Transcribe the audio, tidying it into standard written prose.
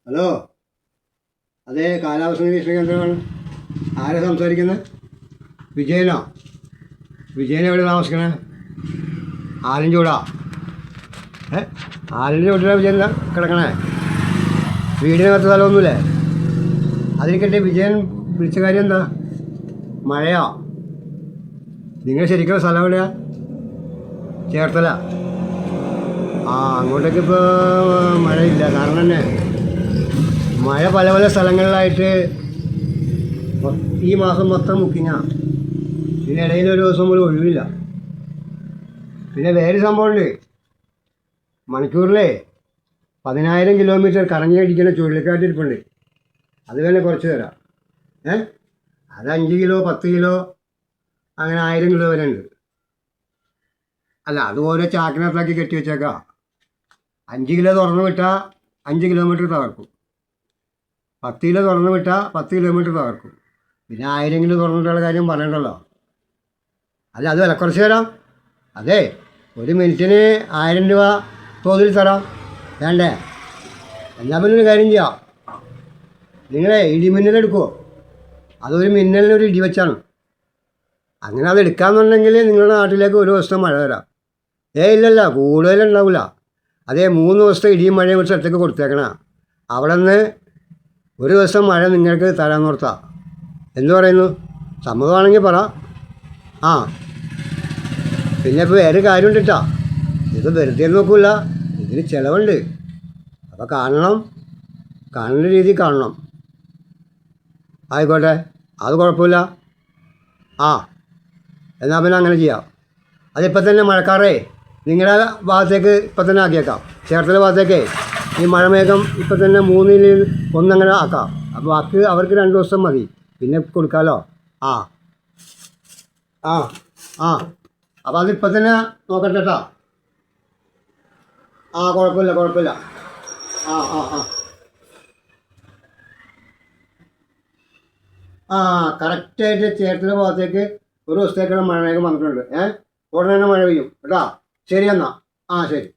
Hello, അതെ, കാലാവസ്ഥ നിരീക്ഷണ കേന്ദ്രമാണ്. ആരാ സംസാരിക്കുന്നത്? വിജയനോ? വിജയൻ എവിടെ താമസിക്കണേ? ആലഞ്ചൂടാ? ആലിൻ്റെ വീട്ടിലാണ് വിജയൻ കിടക്കണേ? വീടിനകത്ത് സ്ഥലമൊന്നുമില്ലേ? അതിരിക്കട്ടെ, വിജയൻ വിളിച്ച കാര്യം എന്താ? മഴയോ? നിങ്ങൾ ശരിക്കുള്ള സ്ഥലം എവിടെയാ? ചേർത്തല? അങ്ങോട്ടേക്ക് ഇപ്പോൾ മഴയില്ല. കാരണം തന്നെ മഴ പല പല സ്ഥലങ്ങളിലായിട്ട് ഈ മാസം മൊത്തം ബുക്കിങ്ങാണ്. ഇതിനിടയിൽ ഒരു ദിവസം പോലും ഒഴിവില്ല. പിന്നെ വേറെ സംഭവമുണ്ട്. മണിക്കൂറിലേ 10,000 കിലോമീറ്റർ കറങ്ങിയടിക്കുന്ന ചുഴലിക്കാറ്റിരിപ്പുണ്ട്. അത് തന്നെ കുറച്ച് തരാം. അത് 5 കിലോ 10 കിലോ അങ്ങനെ 1000 കിലോ വരെ ഉണ്ട്. അല്ല, അതുപോലെ ചാക്കിനകത്താക്കി കെട്ടി വെച്ചേക്കാം. 5 കിലോ തുറന്നു വിട്ടാൽ 5 കിലോമീറ്റർ തകർക്കും. 10 കിലോ തുറന്നു വിട്ടാൽ 10 കിലോമീറ്റർ തകർക്കും. പിന്നെ 1000 കിലോ തുറന്നിട്ടുള്ള കാര്യം പറയണ്ടല്ലോ. അല്ല, അത് വില കുറച്ച് തരാം. അതെ, ഒരു മിനിറ്റിന് 1000 രൂപ തോതിൽ തരാം. വേണ്ടേ? എന്നാൽ പിന്നെ ഒരു കാര്യം ചെയ്യാം. നിങ്ങളെ ഇടിമിന്നലെടുക്കുമോ? അതൊരു മിന്നലിനൊരു ഇടി വെച്ചാണ്. അങ്ങനെ അത് എടുക്കാമെന്നുണ്ടെങ്കിൽ നിങ്ങളുടെ നാട്ടിലേക്ക് ഒരു ദിവസത്തെ മഴ തരാം. ഇല്ലല്ല, കൂടുതലുണ്ടാവില്ല. അതേ, 3 ദിവസത്തെ ഇടിയും മഴയും ഒരു സ്ഥലത്തേക്ക് കൊടുത്തേക്കണ. അവിടെ നിന്ന് ഒരു ദിവസം മഴ നിങ്ങൾക്ക് തരാൻ നിർത്താം. എന്തു പറയുന്നു? സമ്മതമാണെങ്കിൽ പറ. പിന്നെ ഇപ്പോൾ വേറെ കാര്യമുണ്ട് കേട്ടോ. ഇത് വെറുതെ നോക്കില്ല, ഇതിന് ചിലവുണ്ട്. അപ്പോൾ കാണുന്ന രീതി കാണണം. ആയിക്കോട്ടെ, അത് കുഴപ്പമില്ല. എന്നാൽ പിന്നെ അങ്ങനെ ചെയ്യാം. അതിപ്പോൾ തന്നെ മഴക്കാറേ നിങ്ങളുടെ ഭാഗത്തേക്ക് ഇപ്പം തന്നെ ആക്കിയേക്കാം. ചേർത്തല ഭാഗത്തേക്കേ ഈ മഴമേഘം ഇപ്പം തന്നെ 3-ൽ 1 അങ്ങനെ ആക്കാം. അപ്പോൾ ബാക്കി അവർക്ക് 2 ദിവസം മതി, പിന്നെ കൊടുക്കാമല്ലോ. അപ്പോൾ അതിപ്പോൾ തന്നെ നോക്കട്ടെ കേട്ടോ. കുഴപ്പമില്ല. കറക്റ്റായിട്ട് ചേർത്തല ഭാഗത്തേക്ക് ഒരു ദിവസത്തേക്കുള്ള മഴമേഘം വന്നിട്ടുണ്ട്. ഉടനെ തന്നെ മഴ പെയ്യും കേട്ടോ. ശരി എന്നാൽ. ശരി.